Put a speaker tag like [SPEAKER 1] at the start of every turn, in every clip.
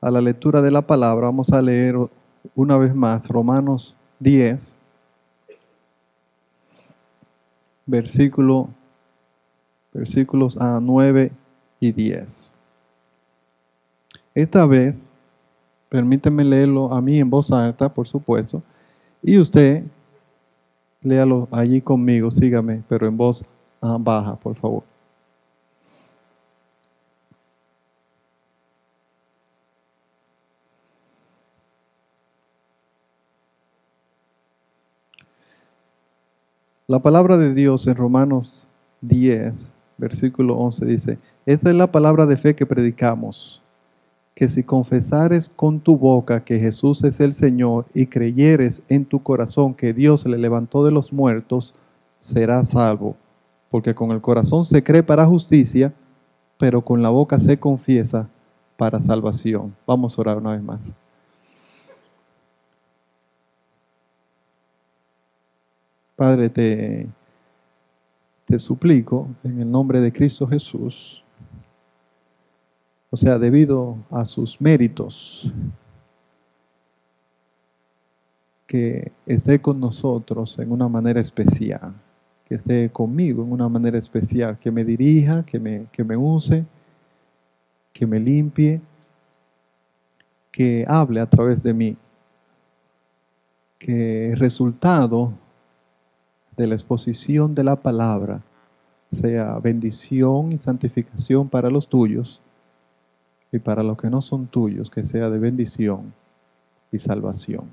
[SPEAKER 1] a la lectura de la palabra, vamos a leer una vez más Romanos 10, versículos 9 y 10. Esta vez, permíteme leerlo a mí en voz alta, por supuesto, y usted léalo allí conmigo, sígame, pero en voz baja, por favor. La palabra de Dios en Romanos 10, versículo 11 dice: esta es la palabra de fe que predicamos, que si confesares con tu boca que Jesús es el Señor y creyeres en tu corazón que Dios le levantó de los muertos, serás salvo. Porque con el corazón se cree para justicia, pero con la boca se confiesa para salvación. Vamos a orar una vez más. Padre, te suplico en el nombre de Cristo Jesús, o sea, debido a sus méritos, que esté con nosotros en una manera especial, que esté conmigo en una manera especial, que me dirija, que me use, que me limpie, que hable a través de mí, que el resultado de la exposición de la palabra sea bendición y santificación para los tuyos, y para los que no son tuyos, que sea de bendición y salvación.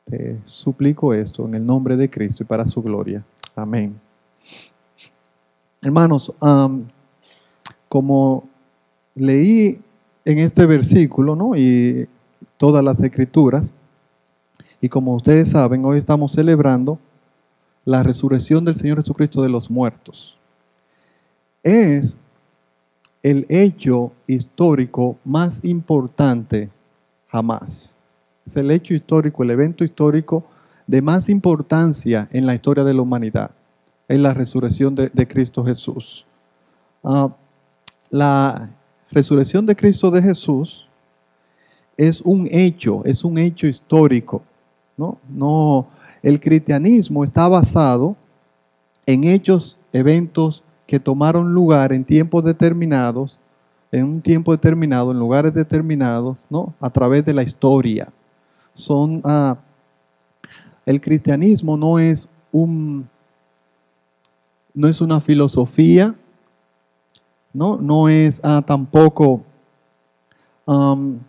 [SPEAKER 1] Te suplico esto en el nombre de Cristo y para su gloria. Amén. Hermanos, como leí en este versículo, ¿no?, y todas las escrituras, y como ustedes saben, hoy estamos celebrando la resurrección del Señor Jesucristo de los muertos. Es el hecho histórico más importante jamás. Es el hecho histórico, el evento histórico de más importancia en la historia de la humanidad. Es la resurrección de Cristo Jesús. La resurrección de Cristo de Jesús es un hecho histórico, ¿no? El cristianismo está basado en hechos, eventos que tomaron lugar en tiempos determinados, en un tiempo determinado, en lugares determinados, ¿no?, a través de la historia. El cristianismo no es una filosofía, no es tampoco un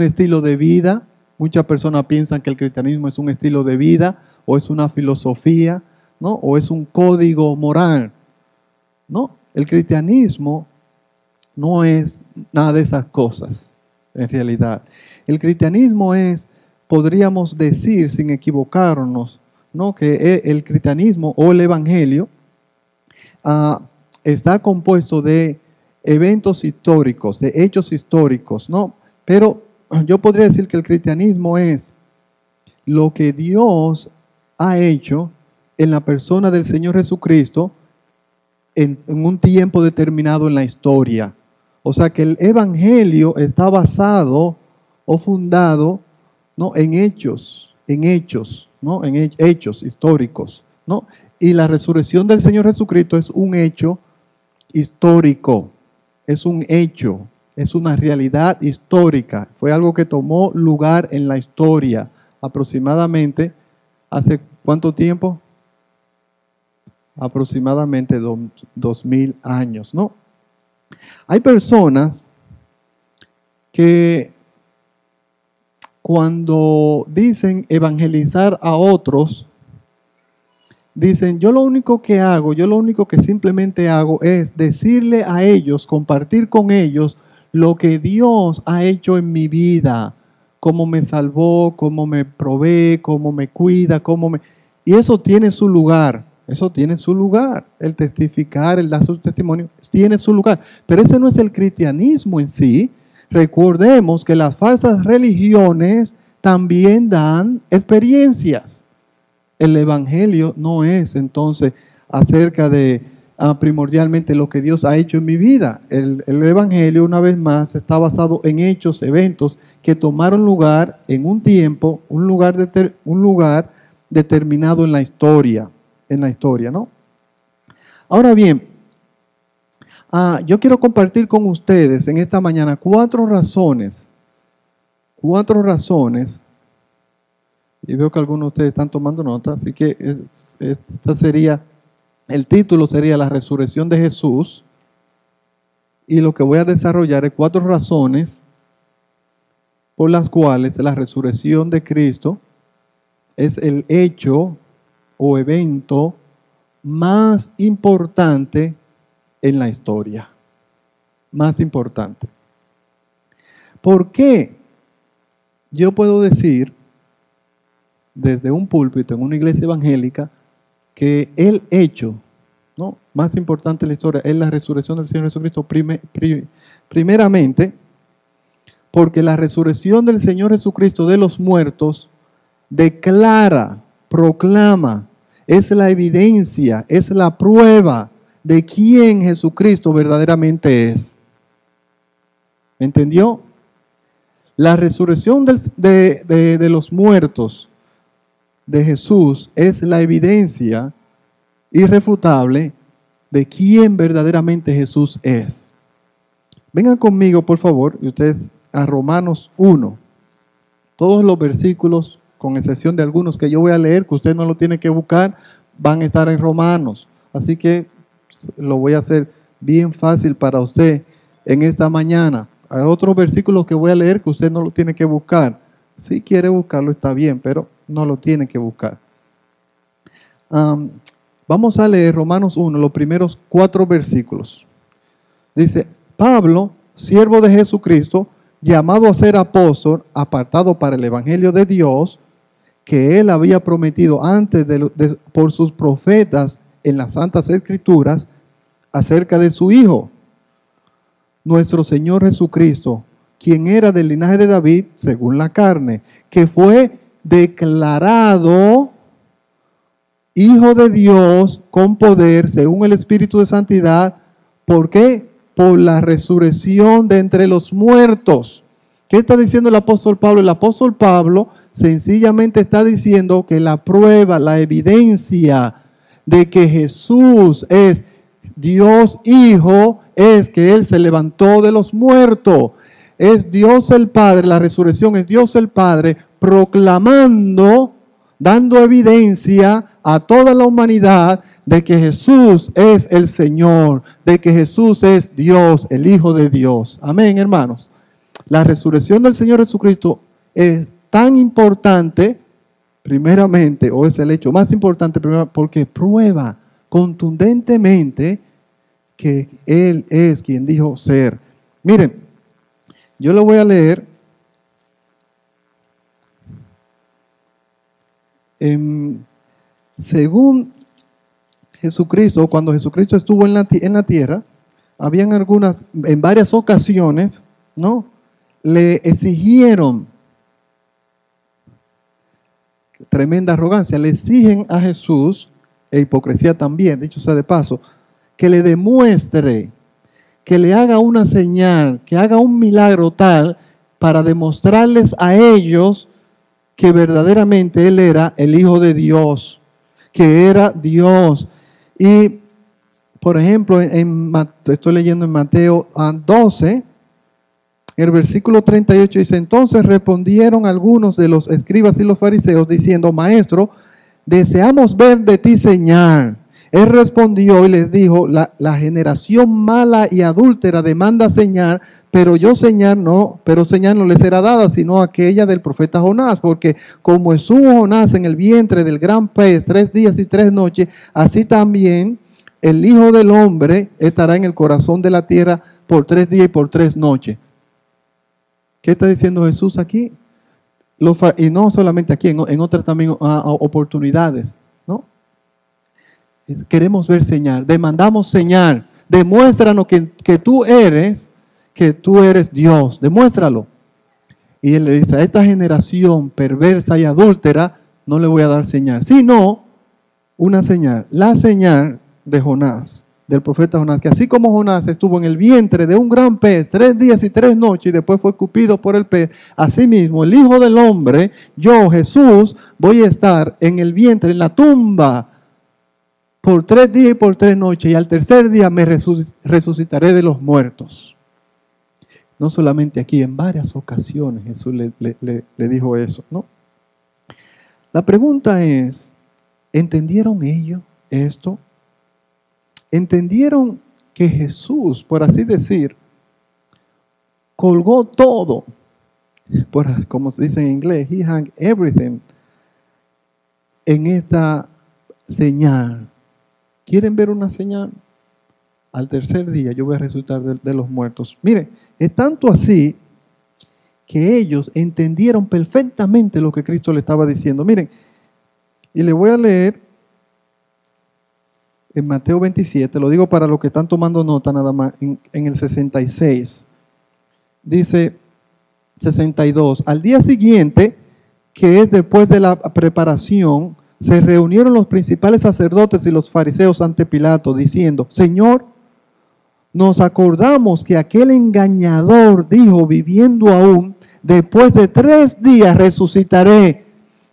[SPEAKER 1] estilo de vida. Muchas personas piensan que el cristianismo es un estilo de vida, o es una filosofía, ¿no?, o es un código moral. No, el cristianismo no es nada de esas cosas, en realidad. El cristianismo es, podríamos decir sin equivocarnos, ¿no?, que el cristianismo o el evangelio está compuesto de eventos históricos, de hechos históricos, ¿no? Pero yo podría decir que el cristianismo es lo que Dios ha hecho en la persona del Señor Jesucristo en un tiempo determinado en la historia. O sea que el evangelio está basado o fundado, ¿no?, en hechos, ¿no?, en hechos históricos, ¿no? Y la resurrección del Señor Jesucristo es un hecho histórico, es un hecho, es una realidad histórica. Fue algo que tomó lugar en la historia, aproximadamente, ¿hace cuánto tiempo? Aproximadamente 2000 años, ¿no? Hay personas que cuando dicen evangelizar a otros, dicen: yo lo único que simplemente hago es decirle a ellos, compartir con ellos lo que Dios ha hecho en mi vida, cómo me salvó, cómo me provee, cómo me cuida, y eso tiene su lugar. Eso tiene su lugar. El testificar, el dar su testimonio, tiene su lugar. Pero ese no es el cristianismo en sí. Recordemos que las falsas religiones también dan experiencias. El evangelio no es entonces acerca de primordialmente lo que Dios ha hecho en mi vida. El Evangelio, una vez más, está basado en hechos, eventos que tomaron lugar en un tiempo, un lugar determinado en la historia, ¿no? Ahora bien, yo quiero compartir con ustedes en esta mañana cuatro razones, y veo que algunos de ustedes están tomando nota, así que el título sería La resurrección de Jesús, y lo que voy a desarrollar es cuatro razones por las cuales la resurrección de Cristo es el hecho o evento más importante en la historia. Más importante. ¿Por qué yo puedo decir desde un púlpito en una iglesia evangélica que el hecho, ¿no?, más importante en la historia es la resurrección del Señor Jesucristo? Primeramente, porque la resurrección del Señor Jesucristo de los muertos declara, proclama, es la evidencia, es la prueba de quién Jesucristo verdaderamente es. ¿Me entendió? La resurrección de los muertos de Jesús es la evidencia irrefutable de quién verdaderamente Jesús es. Vengan conmigo, por favor, y ustedes a Romanos 1. Todos los versículos, con excepción de algunos que yo voy a leer, que usted no lo tiene que buscar, van a estar en Romanos. Así que lo voy a hacer bien fácil para usted en esta mañana. Hay otros versículos que voy a leer que usted no lo tiene que buscar. Si quiere buscarlo está bien, pero no lo tiene que buscar. Vamos a leer Romanos 1, los primeros 4 versículos. Dice: Pablo, siervo de Jesucristo, llamado a ser apóstol, apartado para el evangelio de Dios, que él había prometido antes por sus profetas en las Santas Escrituras, acerca de su Hijo, nuestro Señor Jesucristo, quien era del linaje de David según la carne, que fue declarado Hijo de Dios con poder según el Espíritu de Santidad. ¿Por qué? Por la resurrección de entre los muertos. ¿Qué está diciendo el apóstol Pablo? El apóstol Pablo sencillamente está diciendo que la prueba, la evidencia de que Jesús es Dios Hijo es que Él se levantó de los muertos. Es Dios el Padre, la resurrección es Dios el Padre proclamando, dando evidencia a toda la humanidad de que Jesús es el Señor, de que Jesús es Dios, el Hijo de Dios. Amén, hermanos. La resurrección del Señor Jesucristo es tan importante, primeramente, o es el hecho más importante, porque prueba contundentemente que Él es quien dijo ser. Miren, yo lo voy a leer según Jesucristo, cuando Jesucristo estuvo en la tierra, habían en varias ocasiones, ¿no?, le exigieron, tremenda arrogancia, le exigen a Jesús, e hipocresía también, dicho sea de paso, que le demuestre, que le haga una señal, que haga un milagro tal para demostrarles a ellos que verdaderamente Él era el Hijo de Dios, que era Dios. Y, por ejemplo, estoy leyendo en Mateo 12, el versículo 38 dice: entonces respondieron algunos de los escribas y los fariseos diciendo: Maestro, deseamos ver de ti señal. Él respondió y les dijo: la generación mala y adúltera demanda señal, pero señal no les será dada, sino aquella del profeta Jonás, porque como estuvo Jonás en el vientre del gran pez 3 días y 3 noches, así también el Hijo del Hombre estará en el corazón de la tierra por 3 días y por 3 noches. ¿Qué está diciendo Jesús aquí? Y no solamente aquí, en otras también oportunidades, ¿no? Queremos ver señal, demandamos señal. Demuéstranos que tú eres Dios, demuéstralo. Y Él le dice: a esta generación perversa y adúltera no le voy a dar señal, sino una señal, la señal de Jonás. del profeta Jonás, que así como Jonás estuvo en el vientre de un gran pez 3 días y 3 noches y después fue escupido por el pez, asimismo el Hijo del Hombre, yo, Jesús, voy a estar en el vientre, en la tumba, por 3 días y por 3 noches, y al tercer día me resucitaré de los muertos. No solamente aquí, en varias ocasiones Jesús le dijo eso, ¿no? La pregunta es, ¿entendieron ellos esto? ¿Entendieron que Jesús, por así decir, colgó todo? Como se dice en inglés, he hung everything en esta señal. ¿Quieren ver una señal? Al tercer día yo voy a resucitar de los muertos. Miren, es tanto así que ellos entendieron perfectamente lo que Cristo le estaba diciendo. Miren, y le voy a leer en Mateo 27, lo digo para los que están tomando nota nada más, en el 66. Dice 62, al día siguiente, que es después de la preparación, se reunieron los principales sacerdotes y los fariseos ante Pilato, diciendo, Señor, nos acordamos que aquel engañador dijo, viviendo aún, después de 3 días resucitaré.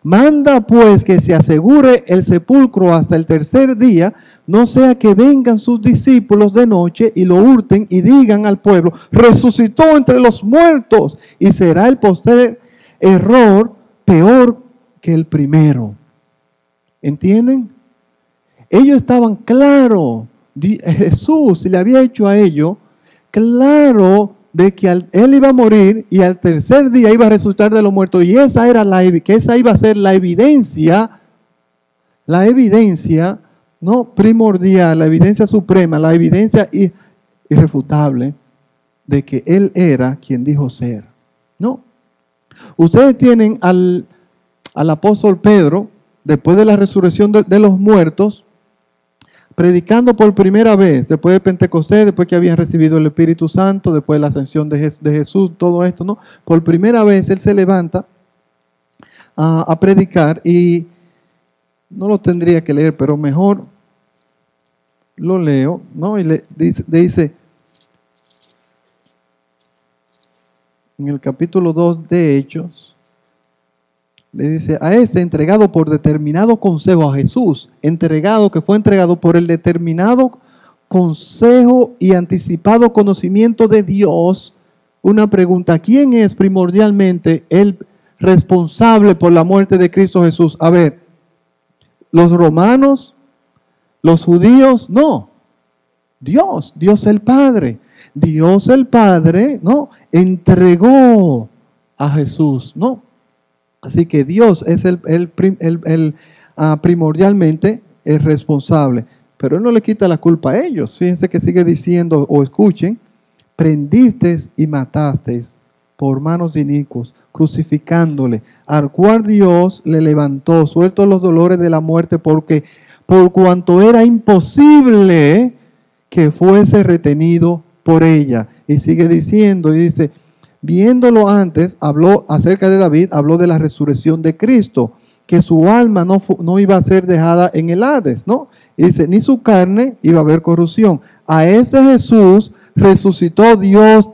[SPEAKER 1] Manda pues que se asegure el sepulcro hasta el tercer día, no sea que vengan sus discípulos de noche y lo hurten y digan al pueblo, resucitó entre los muertos, y será el postrer error peor que el primero. ¿Entienden? Ellos estaban claros, Jesús le había hecho a ellos, claro de que él iba a morir y al tercer día iba a resucitar de los muertos, y esa iba a ser la evidencia no primordial, la evidencia suprema, la evidencia irrefutable de que él era quien dijo ser. No. Ustedes tienen al apóstol Pedro, después de la resurrección de los muertos, predicando por primera vez, después de Pentecostés, después que habían recibido el Espíritu Santo, después de la ascensión de Jesús, todo esto, ¿no? Por primera vez él se levanta a predicar, y no lo tendría que leer, pero mejor lo leo, ¿no? Y le dice en el capítulo 2 de Hechos, le dice, a ese entregado por determinado consejo, a Jesús, que fue entregado por el determinado consejo y anticipado conocimiento de Dios. Una pregunta, ¿quién es primordialmente el responsable por la muerte de Cristo Jesús? A ver, ¿los romanos? ¿Los judíos? No. Dios el Padre. Dios el Padre, ¿no? Entregó a Jesús, ¿no? Así que Dios es primordialmente el responsable. Pero Él no le quita la culpa a ellos. Fíjense que sigue diciendo, o escuchen, prendisteis y matasteis por manos inicuos, crucificándole, al cual Dios le levantó, suelto los dolores de la muerte, porque por cuanto era imposible que fuese retenido por ella. Y sigue diciendo, y dice, viéndolo antes, habló acerca de David, habló de la resurrección de Cristo, que su alma no iba a ser dejada en el Hades, ¿no? Y dice, ni su carne iba a haber corrupción. A ese Jesús resucitó Dios,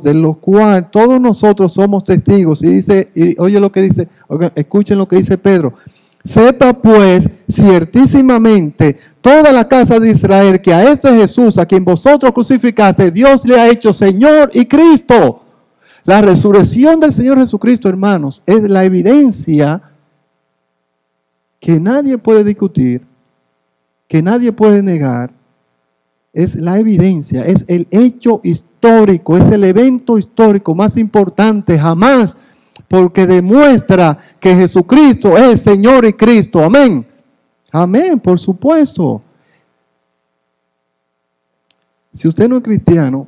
[SPEAKER 1] de lo cual todos nosotros somos testigos. Y dice, y oye lo que dice, escuchen lo que dice Pedro. Sepa pues ciertísimamente toda la casa de Israel que a ese Jesús a quien vosotros crucificaste, Dios le ha hecho Señor y Cristo. La resurrección del Señor Jesucristo, hermanos, es la evidencia que nadie puede discutir, que nadie puede negar. Es la evidencia, es el hecho histórico, es el evento histórico más importante jamás, porque demuestra que Jesucristo es Señor y Cristo. Amén. Amén, por supuesto. Si usted no es cristiano,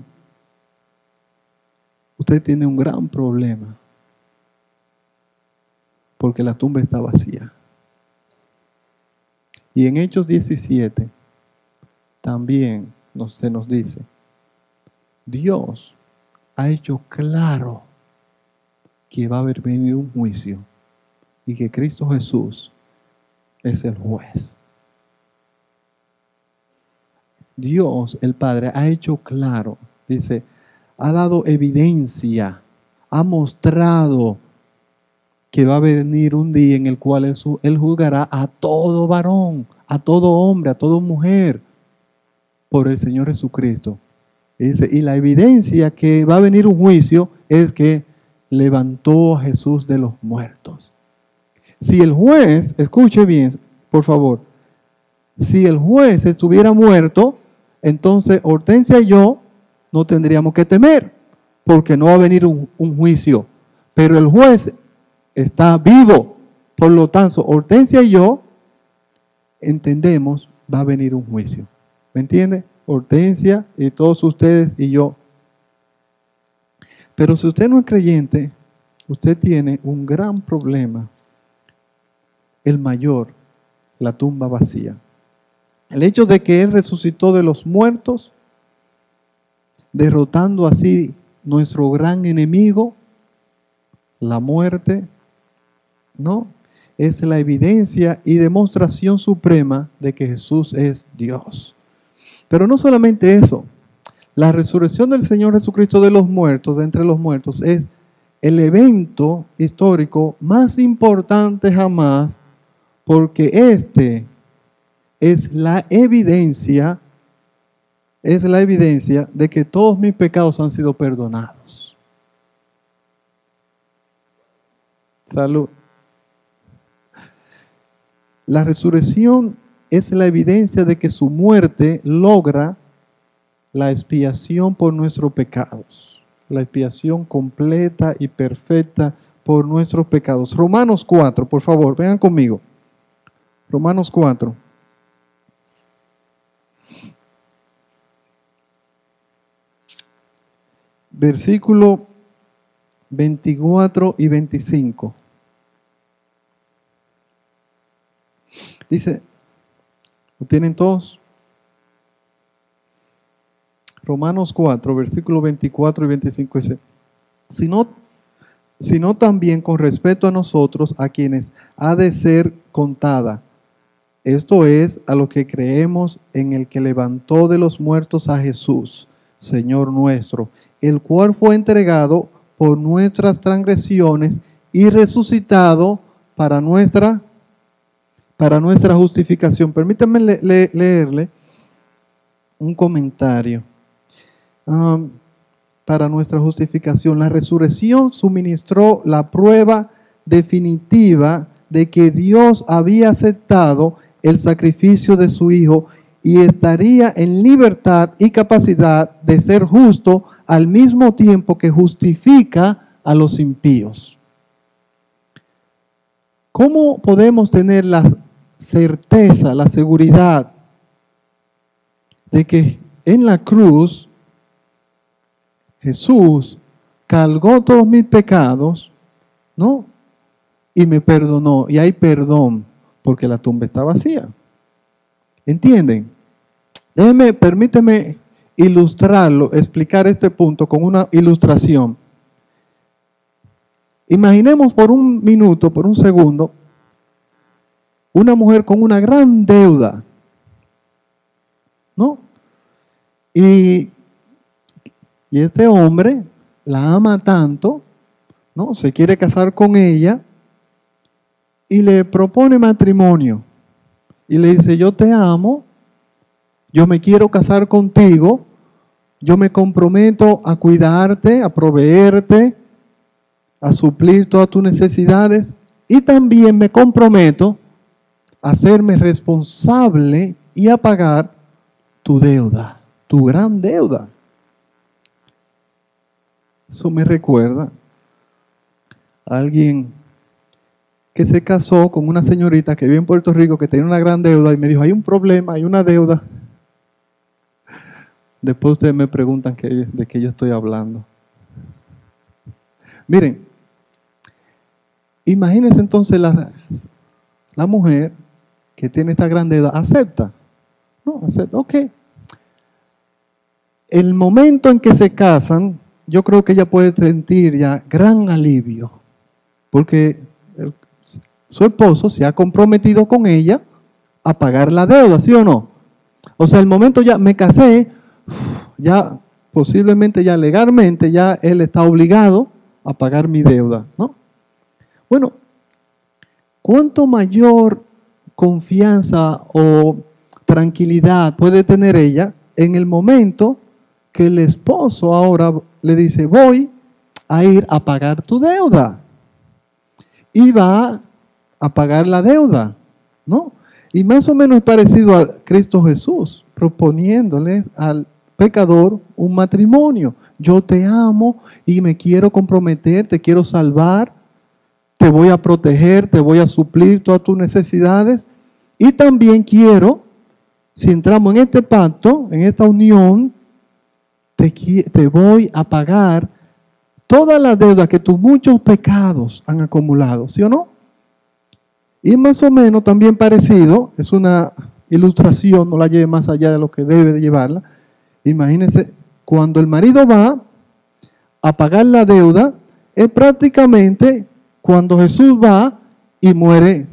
[SPEAKER 1] usted tiene un gran problema, porque la tumba está vacía. Y en Hechos 17 también se nos dice, Dios ha hecho claro que va a venir un juicio y que Cristo Jesús es el juez. Dios, el Padre, ha hecho claro, dice, ha dado evidencia, ha mostrado que va a venir un día en el cual Él juzgará a todo varón, a todo hombre, a toda mujer, por el Señor Jesucristo. Y la evidencia que va a venir un juicio es que levantó a Jesús de los muertos. Si el juez, escuche bien, por favor, si el juez estuviera muerto, entonces Hortensia y yo no tendríamos que temer, porque no va a venir un juicio. Pero el juez está vivo, por lo tanto, Hortensia y yo entendemos, va a venir un juicio. ¿Me entiende? Hortensia y todos ustedes y yo. Pero si usted no es creyente, usted tiene un gran problema. El mayor, la tumba vacía. El hecho de que Él resucitó de los muertos, derrotando así nuestro gran enemigo, la muerte, ¿no? Es la evidencia y demostración suprema de que Jesús es Dios. Pero no solamente eso, la resurrección del Señor Jesucristo de los muertos, de entre los muertos, es el evento histórico más importante jamás, porque este es la evidencia de que todos mis pecados han sido perdonados. Salud. La resurrección es la evidencia de que su muerte logra la expiación por nuestros pecados. La expiación completa y perfecta por nuestros pecados. Romanos 4, por favor, vengan conmigo. Romanos 4. Versículo 24 y 25. Dice, ¿lo tienen todos? Romanos 4, versículo 24 y 25 dice, sino también con respecto a nosotros, a quienes ha de ser contada. Esto es, a los que creemos en el que levantó de los muertos a Jesús, Señor nuestro, el cual fue entregado por nuestras transgresiones y resucitado para nuestra justificación. Permítanme leerle un comentario. Para nuestra justificación, la resurrección suministró la prueba definitiva de que Dios había aceptado el sacrificio de su Hijo y estaría en libertad y capacidad de ser justo al mismo tiempo que justifica a los impíos. ¿Cómo podemos tener la certeza, la seguridad de que en la cruz Jesús cargó todos mis pecados, ¿no? Y me perdonó. Y hay perdón porque la tumba está vacía. ¿Entienden? Permíteme ilustrarlo, explicar este punto con una ilustración. Imaginemos por un minuto, por un segundo, una mujer con una gran deuda, ¿no? Y este hombre la ama tanto, ¿no? Se quiere casar con ella y le propone matrimonio. Y le dice, yo te amo, yo me quiero casar contigo, yo me comprometo a cuidarte, a proveerte, a suplir todas tus necesidades y también me comprometo a hacerme responsable y a pagar tu deuda, tu gran deuda. Eso me recuerda a alguien que se casó con una señorita que vive en Puerto Rico que tenía una gran deuda y me dijo, hay un problema, hay una deuda. Después ustedes me preguntan de qué yo estoy hablando. Miren, imagínense entonces la mujer que tiene esta gran deuda, acepta. No, acepta, ok. El momento en que se casan, yo creo que ella puede sentir ya gran alivio, porque su esposo se ha comprometido con ella a pagar la deuda, ¿sí o no? O sea, el momento ya me casé, ya posiblemente ya legalmente ya él está obligado a pagar mi deuda, ¿no? Bueno, ¿cuánto mayor confianza o tranquilidad puede tener ella en el momento que el esposo ahora le dice, voy a ir a pagar tu deuda? Y va a pagar la deuda, ¿no? Y más o menos es parecido a Cristo Jesús, proponiéndole al pecador un matrimonio. Yo te amo y me quiero comprometer, te quiero salvar, te voy a proteger, te voy a suplir todas tus necesidades. Y también quiero, si entramos en este pacto, en esta unión, te voy a pagar toda la deuda que tus muchos pecados han acumulado, ¿sí o no? Y más o menos también parecido, es una ilustración, no la lleve más allá de lo que debe de llevarla. Imagínense, cuando el marido va a pagar la deuda, es prácticamente cuando Jesús va y muere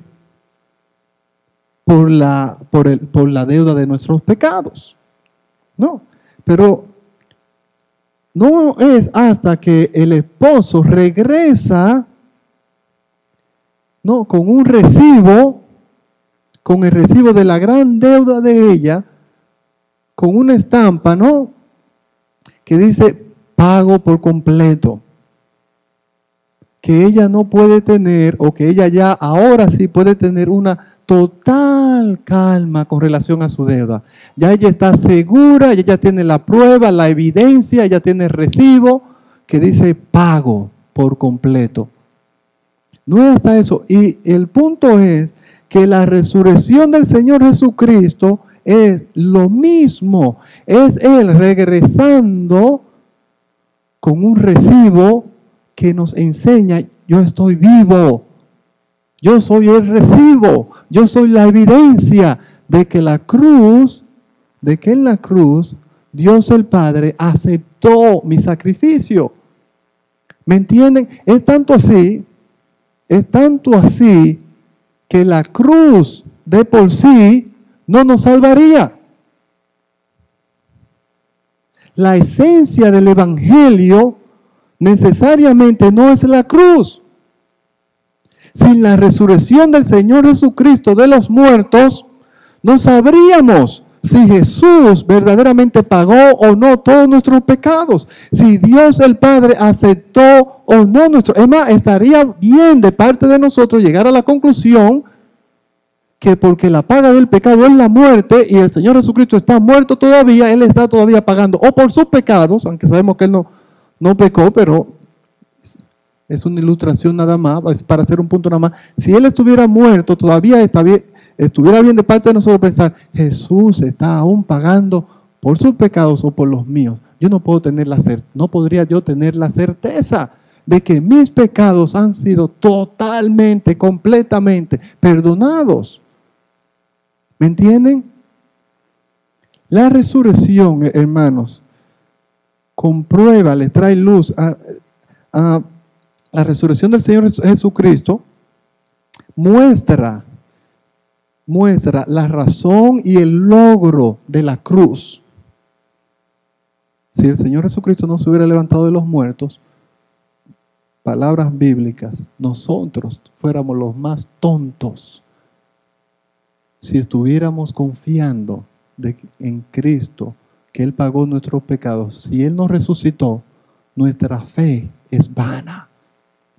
[SPEAKER 1] por la deuda de nuestros pecados. No, pero no es hasta que el esposo regresa, no, con un recibo, con el recibo de la gran deuda de ella, con una estampa, ¿no? Que dice pago por completo. Que ella no puede tener, o que ella ya ahora sí puede tener una total calma con relación a su deuda. Ya ella está segura, ella ya tiene la prueba, la evidencia, ella tiene el recibo que dice pago por completo. No es hasta eso. Y el punto es que la resurrección del Señor Jesucristo es lo mismo. Es Él regresando con un recibo que nos enseña, yo estoy vivo. Yo soy el recibo. Yo soy la evidencia de que en la cruz, Dios el Padre aceptó mi sacrificio. ¿Me entienden? Es tanto así que la cruz de por sí no nos salvaría. La esencia del Evangelio necesariamente no es la cruz. Sin la resurrección del Señor Jesucristo de los muertos, no sabríamos si Jesús verdaderamente pagó o no todos nuestros pecados, si Dios el Padre aceptó o no nuestros. Es más, estaría bien de parte de nosotros llegar a la conclusión que porque la paga del pecado es la muerte y el Señor Jesucristo está muerto todavía, Él está todavía pagando o por sus pecados, aunque sabemos que Él no pecó, pero es una ilustración nada más, es para hacer un punto nada más. Si Él estuviera muerto, todavía estuviera bien de parte de nosotros pensar, Jesús está aún pagando por sus pecados o por los míos. Yo no podría yo tener la certeza de que mis pecados han sido totalmente, completamente perdonados. ¿Me entienden? La resurrección, hermanos, comprueba, le trae luz a la resurrección del Señor Jesucristo, muestra la razón y el logro de la cruz. Si el Señor Jesucristo no se hubiera levantado de los muertos, palabras bíblicas, nosotros fuéramos los más tontos si estuviéramos confiando en Cristo, que Él pagó nuestros pecados. Si Él nos resucitó, nuestra fe es vana.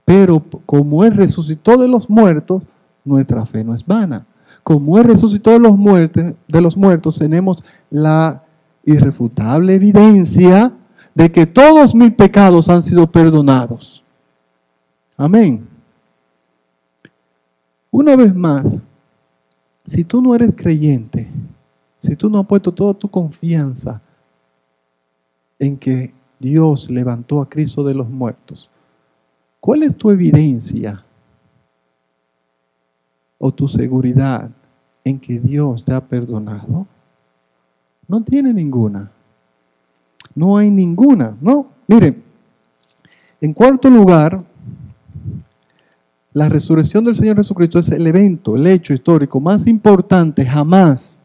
[SPEAKER 1] Pero como Él resucitó de los muertos, nuestra fe no es vana. Como Él resucitó de los muertos, tenemos la irrefutable evidencia de que todos mis pecados han sido perdonados. Amén. Una vez más, si tú no eres creyente, si tú no has puesto toda tu confianza en que Dios levantó a Cristo de los muertos, ¿cuál es tu evidencia o tu seguridad en que Dios te ha perdonado? No tiene ninguna. No hay ninguna, ¿no? Miren, en cuarto lugar, la resurrección del Señor Jesucristo es el evento, el hecho histórico más importante jamás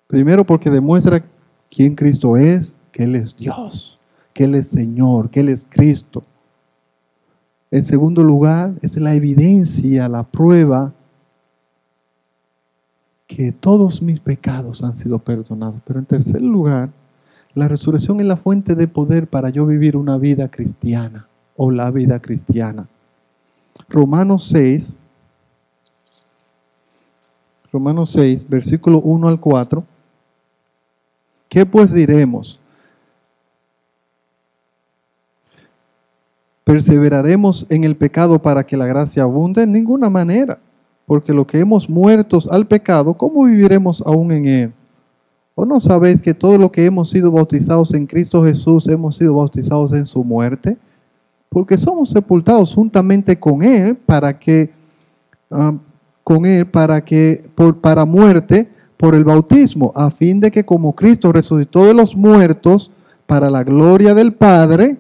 [SPEAKER 1] Primero porque demuestra quién Cristo es, que Él es Dios, que Él es Señor, que Él es Cristo. En segundo lugar, es la evidencia, la prueba que todos mis pecados han sido perdonados. Pero en tercer lugar, la resurrección es la fuente de poder para yo vivir una vida cristiana o la vida cristiana. Romanos 6, versículo 1 al 4. ¿Qué pues diremos? ¿Perseveraremos en el pecado para que la gracia abunde? En ninguna manera, porque lo que hemos muertos al pecado, ¿cómo viviremos aún en él? ¿O no sabéis que todo lo que hemos sido bautizados en Cristo Jesús, hemos sido bautizados en su muerte? Porque somos sepultados juntamente con Él para muerte por el bautismo, a fin de que como Cristo resucitó de los muertos para la gloria del Padre.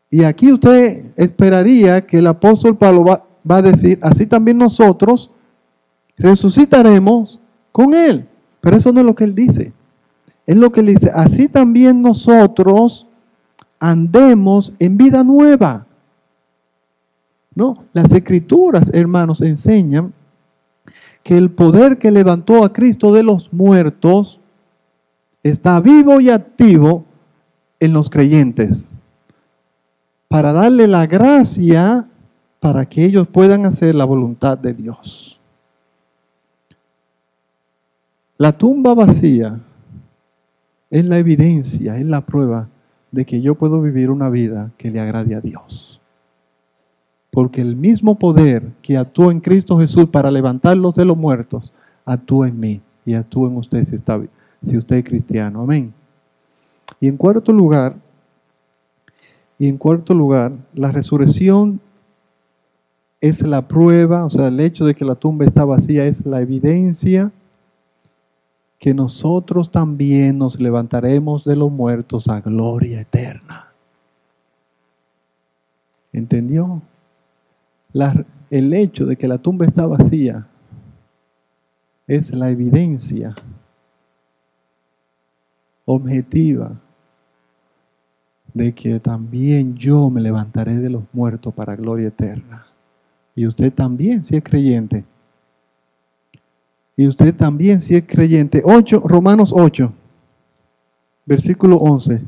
[SPEAKER 1] Y aquí usted esperaría que el apóstol Pablo va a decir, así también nosotros resucitaremos con Él. Pero eso no es lo que Él dice. Es lo que Él dice, así también nosotros andemos en vida nueva. No, las Escrituras, hermanos, enseñan que el poder que levantó a Cristo de los muertos está vivo y activo en los creyentes, para darle la gracia para que ellos puedan hacer la voluntad de Dios. La tumba vacía es la evidencia, es la prueba de que yo puedo vivir una vida que le agrade a Dios. Porque el mismo poder que actuó en Cristo Jesús para levantarlos de los muertos, actúa en mí y actúa en usted si usted es cristiano. Amén. Y en cuarto lugar, la resurrección es la prueba, o sea, el hecho de que la tumba está vacía es la evidencia que nosotros también nos levantaremos de los muertos a gloria eterna. ¿Entendió? El hecho de que la tumba está vacía es la evidencia objetiva de que también yo me levantaré de los muertos para gloria eterna. Y usted también, si es creyente. Y usted también, si es creyente. Romanos 8, versículo 11.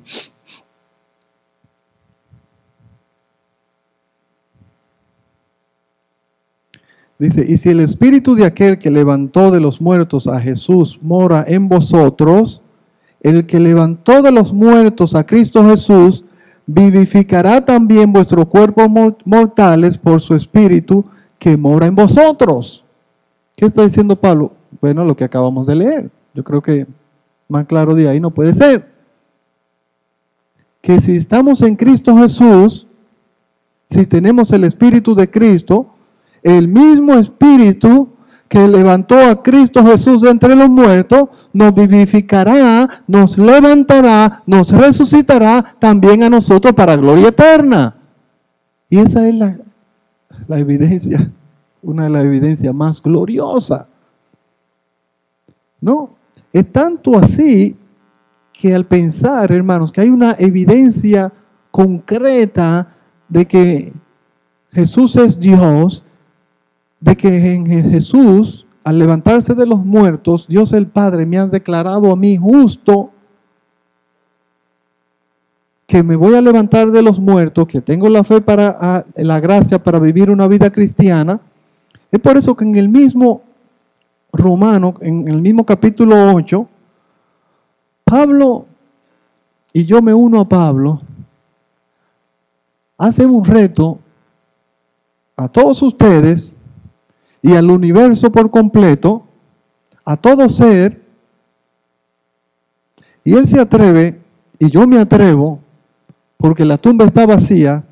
[SPEAKER 1] Dice, y si el espíritu de aquel que levantó de los muertos a Jesús mora en vosotros, el que levantó de los muertos a Cristo Jesús, vivificará también vuestros cuerpos mortales por su espíritu que mora en vosotros. ¿Qué está diciendo Pablo? Bueno, lo que acabamos de leer. Yo creo que más claro de ahí no puede ser. Que si estamos en Cristo Jesús, si tenemos el espíritu de Cristo, el mismo espíritu que levantó a Cristo Jesús de entre los muertos, nos vivificará, nos levantará, nos resucitará también a nosotros para gloria eterna. Y esa es la evidencia, una de las evidencias más gloriosas. ¿No? Es tanto así que al pensar, hermanos, que hay una evidencia concreta de que Jesús es Dios, de que en Jesús, al levantarse de los muertos, Dios el Padre me ha declarado a mí justo, que me voy a levantar de los muertos, que tengo la fe la gracia para vivir una vida cristiana. Es por eso que en el mismo Romano, en el mismo capítulo 8, Pablo, y yo me uno a Pablo, hacen un reto a todos ustedes y al universo por completo, a todo ser, y él se atreve, y yo me atrevo, porque la tumba está vacía,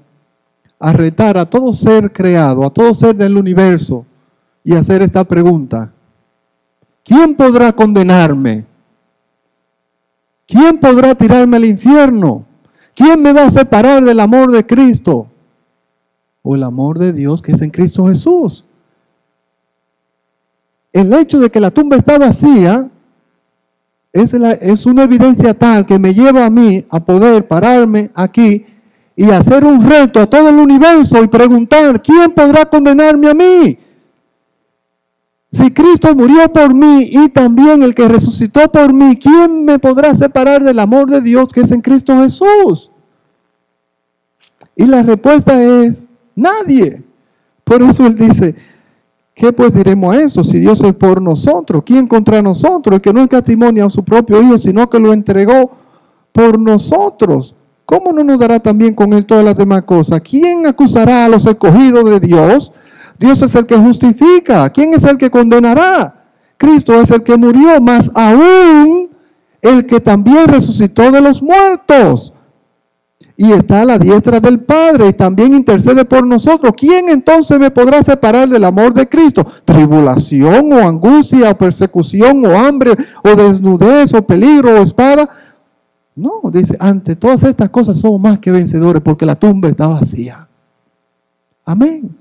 [SPEAKER 1] a retar a todo ser creado, a todo ser del universo, y hacer esta pregunta: ¿quién podrá condenarme? ¿Quién podrá tirarme al infierno? ¿Quién me va a separar del amor de Cristo? O el amor de Dios que es en Cristo Jesús. El hecho de que la tumba está vacía Es una evidencia tal que me lleva a mí a poder pararme aquí y hacer un reto a todo el universo y preguntar, ¿quién podrá condenarme a mí? Si Cristo murió por mí y también el que resucitó por mí, ¿quién me podrá separar del amor de Dios que es en Cristo Jesús? Y la respuesta es, nadie. Por eso Él dice, ¿qué pues diremos a eso? Si Dios es por nosotros, ¿quién contra nosotros? El que no escatimonia a su propio Hijo, sino que lo entregó por nosotros. ¿Cómo no nos dará también con Él todas las demás cosas? ¿Quién acusará a los escogidos de Dios? Dios es el que justifica. ¿Quién es el que condenará? Cristo es el que murió, más aún el que también resucitó de los muertos. Y está a la diestra del Padre y también intercede por nosotros. ¿Quién entonces me podrá separar del amor de Cristo? ¿Tribulación o angustia o persecución o hambre o desnudez o peligro o espada? No, dice, ante todas estas cosas somos más que vencedores porque la tumba está vacía. Amén.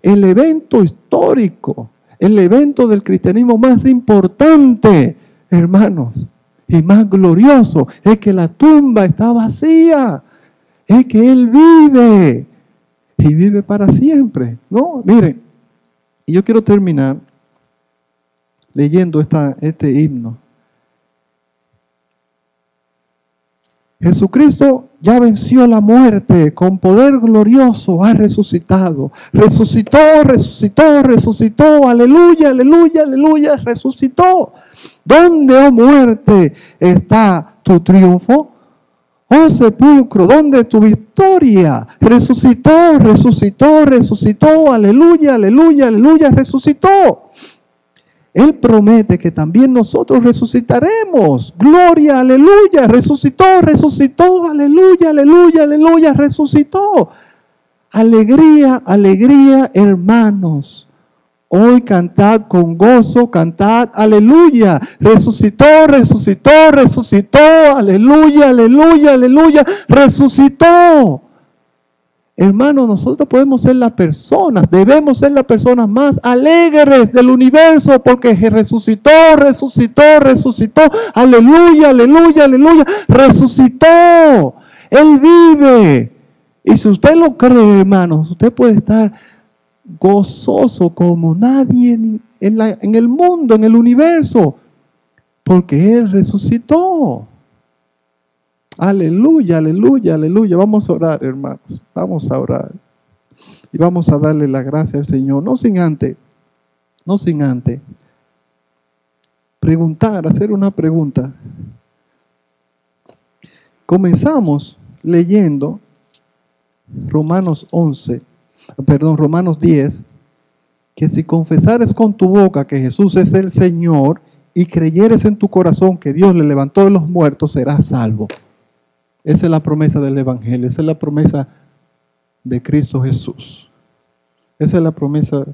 [SPEAKER 1] El evento histórico, el evento del cristianismo más importante, hermanos, y más glorioso, es que la tumba está vacía, es que Él vive, y vive para siempre, ¿no? Miren, y yo quiero terminar leyendo este himno. Jesucristo ya venció la muerte, con poder glorioso ha resucitado. Resucitó, resucitó, resucitó, aleluya, aleluya, aleluya, resucitó. ¿Dónde, oh muerte, está tu triunfo? Oh sepulcro, ¿dónde tu victoria? Resucitó, resucitó, resucitó, aleluya, aleluya, aleluya, resucitó. Él promete que también nosotros resucitaremos. Gloria, aleluya, resucitó, resucitó, aleluya, aleluya, aleluya, resucitó. Alegría, alegría, hermanos. Hoy cantad con gozo, cantad, aleluya. Resucitó, resucitó, resucitó, aleluya, aleluya, aleluya, resucitó. Hermanos, nosotros podemos ser las personas, debemos ser las personas más alegres del universo porque resucitó, resucitó, resucitó, aleluya, aleluya, aleluya, resucitó. Él vive. Y si usted lo cree, hermanos, usted puede estar gozoso como nadie en el mundo, en el universo, porque Él resucitó. Aleluya, aleluya, aleluya. Vamos a orar, hermanos. Vamos a orar. Y vamos a darle la gracia al Señor. No sin antes preguntar, hacer una pregunta. Comenzamos leyendo Romanos 10, que si confesares con tu boca que Jesús es el Señor y creyeres en tu corazón que Dios le levantó de los muertos, serás salvo. Esa es la promesa del Evangelio, esa es la promesa de Cristo Jesús. Esa es la promesa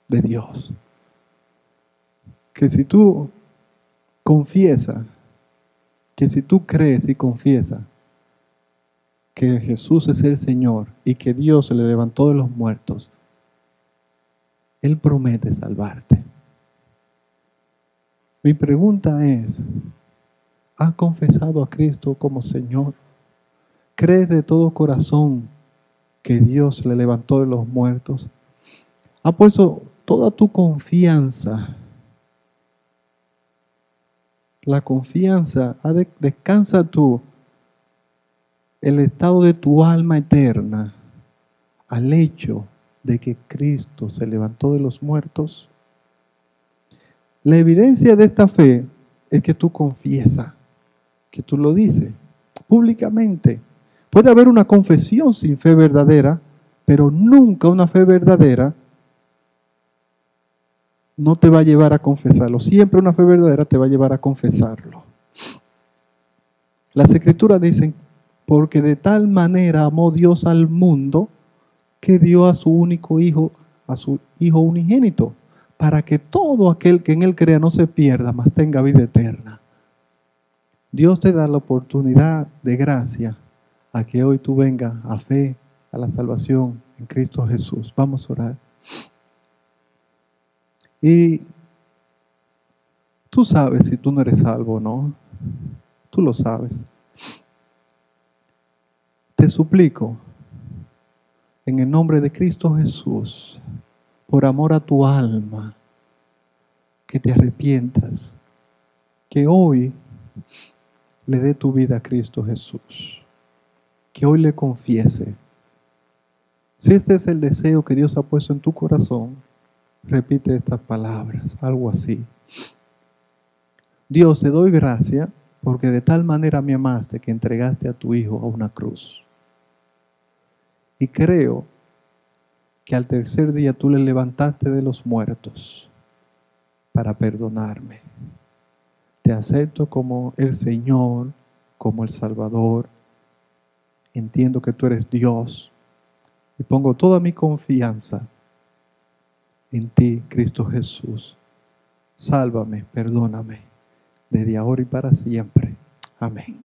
[SPEAKER 1] de Dios. Que si tú confiesas, que si tú crees y confiesas que Jesús es el Señor y que Dios se le levantó de los muertos, Él promete salvarte. Mi pregunta es, ¿has confesado a Cristo como Señor? ¿Crees de todo corazón que Dios le levantó de los muertos? ¿Has puesto toda tu confianza? La confianza, descansa el estado de tu alma eterna al hecho de que Cristo se levantó de los muertos. La evidencia de esta fe es que tú confiesas, que tú lo dices públicamente. Puede haber una confesión sin fe verdadera, pero nunca una fe verdadera no te va a llevar a confesarlo. Siempre una fe verdadera te va a llevar a confesarlo. Las Escrituras dicen, porque de tal manera amó Dios al mundo que dio a su único Hijo, a su Hijo unigénito, para que todo aquel que en Él crea no se pierda, mas tenga vida eterna. Dios te da la oportunidad de gracia a que hoy tú vengas a fe, a la salvación en Cristo Jesús. Vamos a orar. Y Tú sabes si tú no eres salvo o no. Tú lo sabes. Te suplico, en el nombre de Cristo Jesús, por amor a tu alma, que te arrepientas, que hoy le dé tu vida a Cristo Jesús, que hoy le confiese. Si este es el deseo que Dios ha puesto en tu corazón, repite estas palabras, algo así. Dios, te doy gracias porque de tal manera me amaste que entregaste a tu Hijo a una cruz. Y creo que al tercer día tú le levantaste de los muertos para perdonarme. Te acepto como el Señor, como el Salvador. Entiendo que tú eres Dios y pongo toda mi confianza en ti, Cristo Jesús. Sálvame, perdóname, desde ahora y para siempre. Amén.